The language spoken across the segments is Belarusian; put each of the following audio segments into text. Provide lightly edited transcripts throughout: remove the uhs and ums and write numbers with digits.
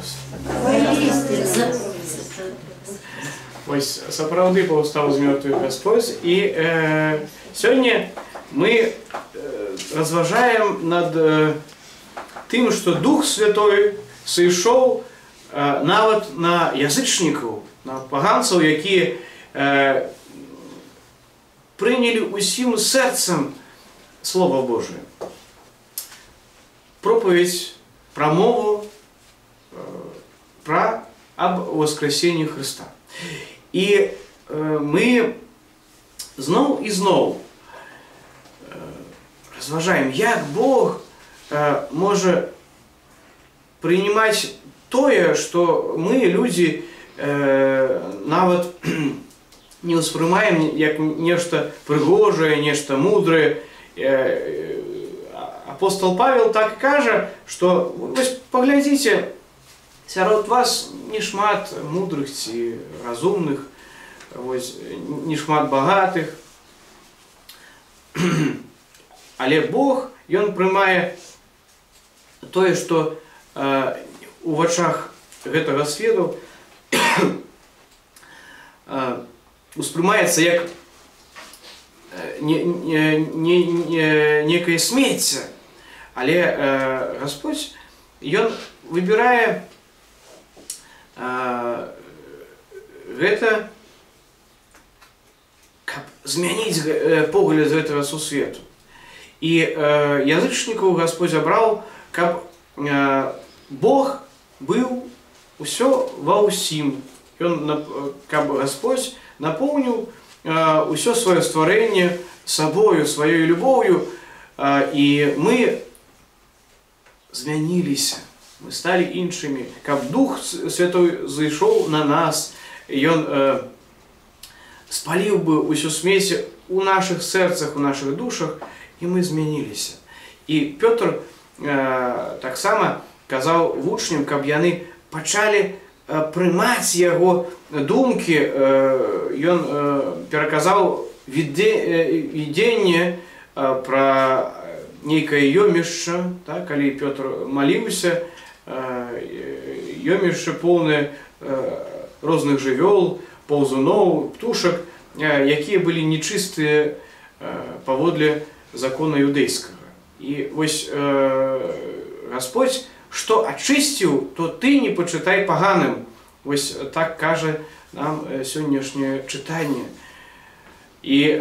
Христос. Ось сапраўды паўстаў з мёртвых Гасподзь. І сёння мы разважаем над тым, што Дух Святой сышоў нават на язычнікаў, на паганцаў, якія прынялі усім сэрцам Слова Божие. Проповедь, прамову об воскресении Христа. И мы зноў і зноў разважаем, як Бог можа принимать тое, что мы, люди, нават не успрымаем як нешта прыгожае, нешта мудрае. Апостол Павел так кажа, што вось паглядзіце, сярод вас не шмат мудрых ці разумных, вось не шмат багатых. Але Бог, Ён прымае тое, што у вачах гэтага свету успрымаецца як некае смецце. Але Господь, Ён выбірае гэта, каб змяніць погляд з гэтага сусвету. І язычнікаў Господь абраў, каб Бог быў усё ва ўсім. Каб Господь напоўніў усё сваё стварэнне сабою, сваёй любоўю, і мы змяніліся, мы сталі іншымі, каб Дух Святой зайшоў на нас, Ён спаліў бы усю смесь у нашых сэрцах, у нашых душах, і мы змяніліся. І Пётр таксама казаў вучням, каб яны пачалі прымаць яго думкі. Ён пераказаў виденне пра нейкае ёмішча, калі Пётр маліўся, ёмішча поўнае розных жывёл, паўзуноў, птушак, якія былі нечыстыя паводле закона юдэйскага. І вось Господь, што ачысціў, то ты не пачытай паганым. Вось так кажа нам сённяшняе чытанне. І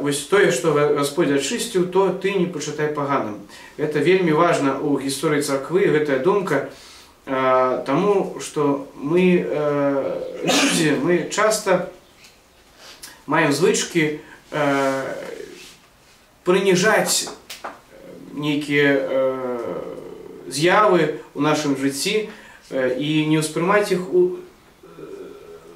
вось тое, што Господь ачысціў, то ты не пачытай паганым. Гэта вельмі важна ў гісторыі царквы, гэтая думка, таму што мы, людзі, мы часта маем звычкі прыніжаць нейкія з'явы ў нашым жыцці і не ўспрымаць іх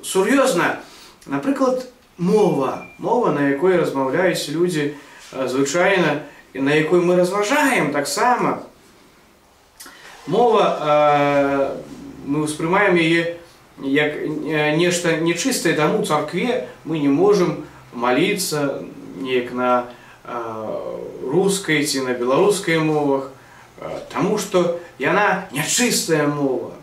сур'ёзна. Напрыклад, мова, на якой размаўляюць людзі звычайна, і на якой мы разважаем таксама. Мова, мы ўспрымаем яе як нешта нечыстае, таму ў царкве мы не можам маліцца неяк на рускай ці на беларускай мовах, таму што яна нячыстая мова.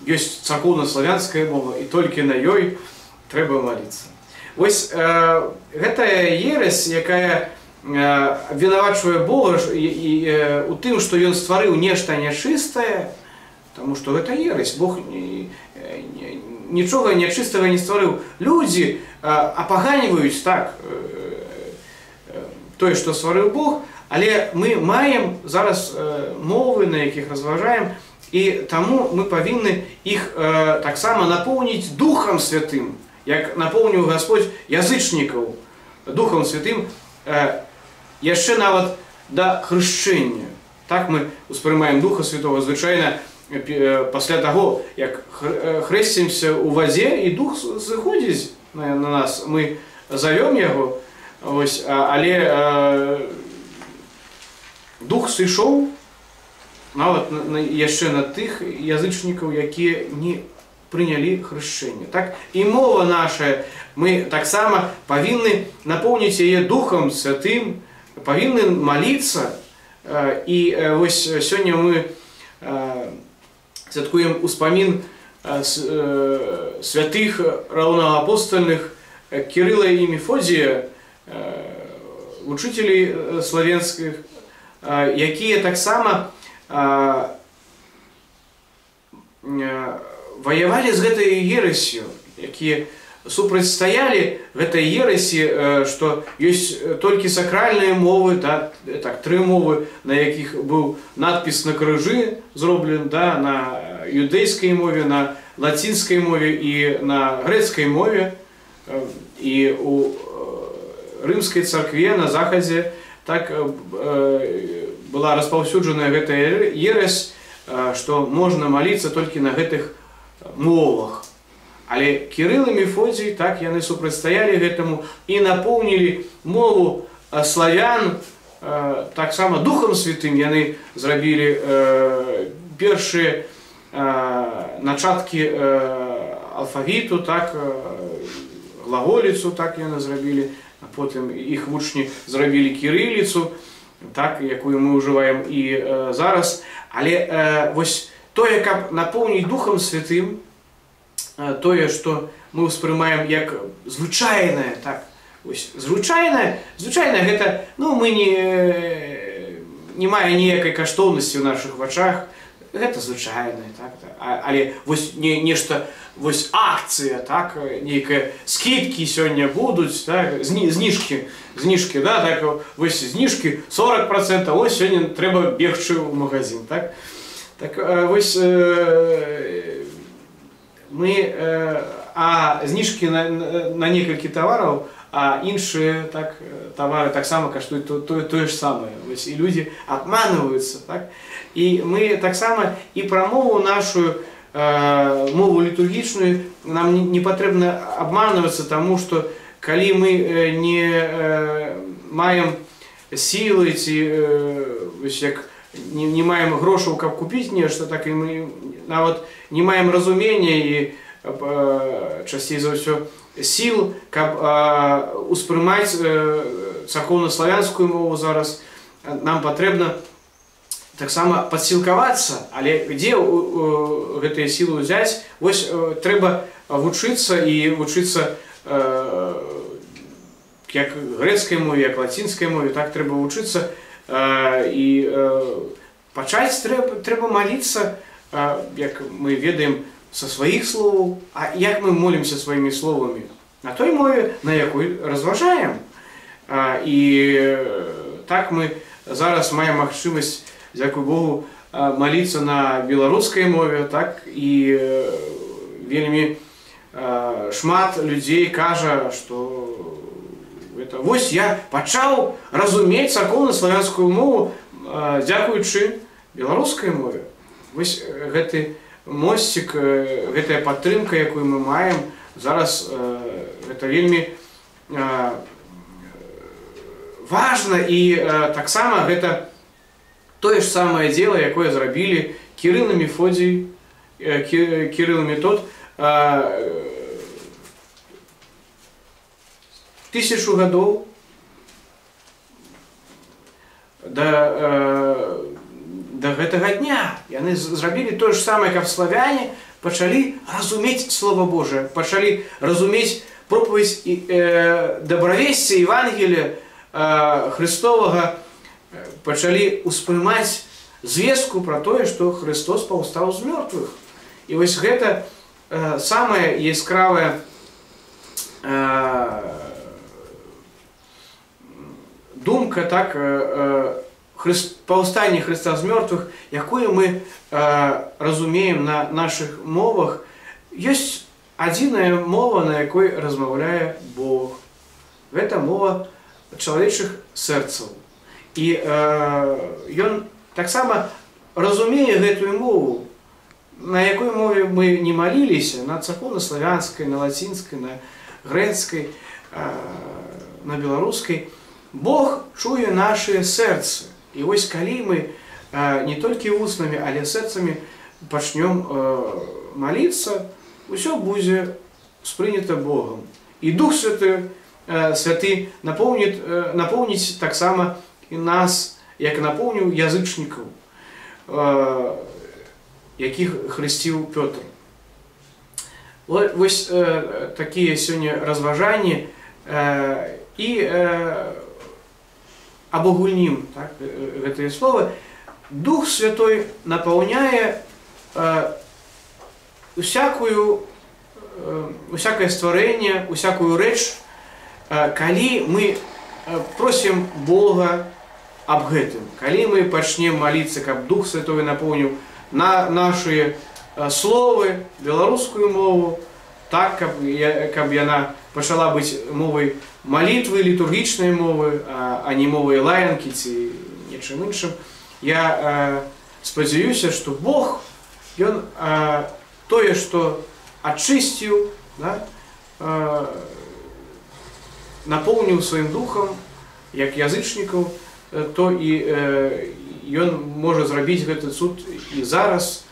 Ёсць царкоўна-славянская мова, і толькі на ёй трэба маліцца. Вось гэтая ересь, якая абвінавачвае Бога у тым, што Ён стварыў нешта нячыстае, таму што гэта ересь. Бог нічога нячыстага не стварыў. Людзі апаганьваюць так тое, што стварыў Бог, але мы маем зараз мовы, на якіх разважаем, і таму мы павінны іх таксама напоўніць Духам Святым, як напоўніў Господь язычнікаў Духам Святым яшчэ нават да хрышчэння. Так мы успрымаем Духа Святого звычайна пасля таго, як хрэсцімся ў вадзе, і Дух зыходзіць на нас, мы завём яго, але Дух сышоў нават яшчэ на тых язычнікаў, якія не прынялі хрышчэнне. Так і мова наша, мы таксама павінны напоўніць яе Духам Святым, павінны маліцца. І вось сёння мы святкуем успамін святых раўнаапостальных Кирилла и Мефодия, учителей славянских, якія таксама воевали з гэтай ересью, якія супрацьстаялі гэтай ересі, што ёсць толькі сакральныя мовы, да, так, 3 мовы, на якіх быў надпіс на крыжы зроблен, да, на юдэйскай мове, на лацінскай мове і на грэцкай мове. І у рымскай царкве на захадзе так была распаўсюджаная гэтая ересь, што можна маліцца толькі на гэтых мовах. Але Кірыл і Мефодій, так, яны супрацьстаялі гэтаму і напоўнілі мову славян таксама Духам Святым. Яны зрабілі першыя начаткі алфавіту, так, глаголіцу, так яны зрабілі, а потым іх вучні зрабілі кірыліцу, так, якую мы ўжываем і зараз. Але вось тое, каб напоўніць Духам Святым, тое, што мы ўспрымаем як звычайнае, так, вось звычайнае гэта, ну, мы не мае ніякай каштоўнасці ў нашых вачах, гэта звычайнае, так, але вось нешта, вось акцыя, так, нейкая скидкі сёння будуць, так, зніжкі, да, так, вось зніжкі 40%, ось сёння трэба бегчы ў магазин, так. Так, вось мы, зніжкі на некалькі тавараў, а іншыя, так, тавары таксама каштуюць тое ж самае. Вось і людзі абманваюцца, так. І мы таксама і пра мову нашу, мову літургічную, нам не патрэбна абманвацца, таму што калі мы не маем сілы ці як не маем грошаў, каб купіць нешта, так і мы нават не маем разумення і часцей за ўсё сіл, каб успрымаць царкоўна-славянскую мову зараз, нам патрэбна таксама падсілкавацца, але дзе гэтыя сілы ўзяць? Вось трэба вучыцца і вучыцца як грэцкай мове, як лацінскай мове, так трэба вучыцца і пачаць трэба маліцца, як мы ведаем, са сваіх словаў. А як мы молімся сваімі словамі? На той мове, на якой разважаем. І так мы зараз маем магчымасць, дзякуй Богу, маліцца на беларускай мове, так, і вельмі шмат людзей кажа, што вось я пачаў разумець царкоўна-славянскую мову дзякуючы беларускай мове. Вось гэты мосцік, гэтая падтрымка, якую мы маем зараз, гэта вельмі важна, і таксама гэта тое ж самае дзела, якое зрабілі Кірыл і Мефодій, Кірыл і Метод 1000 гадоў да гэтага дня. Яны зрабілі тое ж самае, каб славяне пачалі разумець Слова Божие, пачалі разумець пропаведь добравесця Евангелія Христовага, пачалі успрымаць звестку пра тое, што Христос паўстаў з мёртвых. І вось гэта самая яскравая думка, так, паўстанне Христа з мёртвых, якую мы разумеем на нашых мовах. Ёсць адзіная мова, на якой размаўляе Бог. Гэта мова чалавечых сэрцаў. І ён таксама разумее гэтую мову, на якой мове мы не маліліся, на царкоўна-славянскай, на лацінскай, на грэцкай, на беларускай. Бог чуе нашыя сэрцы. І вось калі мы не толькі вуснамі, але сэрцамі пачнём маліцца, усё будзе спрынята Богом. І Дух Святы напоўніць таксама і нас, як напоўніў язычнікаў, якіх хрысціў Пётр. Вось такія сёння разважанні і абагульнім гэтыя словы. Дух Святой напаўняе усякае стварэнне, усякую рэч, калі мы просім Бога аб гэтым, калі мы пачнем маліцца, каб Дух Святой напоўніў нашы словы, беларускую мову, так, каб яна пачала быць мовай малітвы, літургічнай мовы, а не мовай лаянкі ці нечым іншым. Я спадзяюся, што Бог, Ён тое, што ачысціў, напоўніў сваім духам, як язычнікаў, то і Ён можа зрабіць гэты цуд і зараз,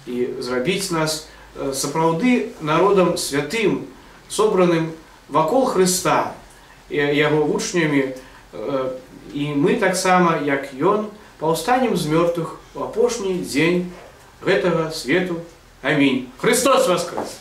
і зрабіць нас сапраўды народам святым, собраным вакол Хрыста, Яго вучнямі, і мы таксама, як Ён, паўстанем з мёртвых у апошні дзень гэтага свету. Амінь. Христос воскрес!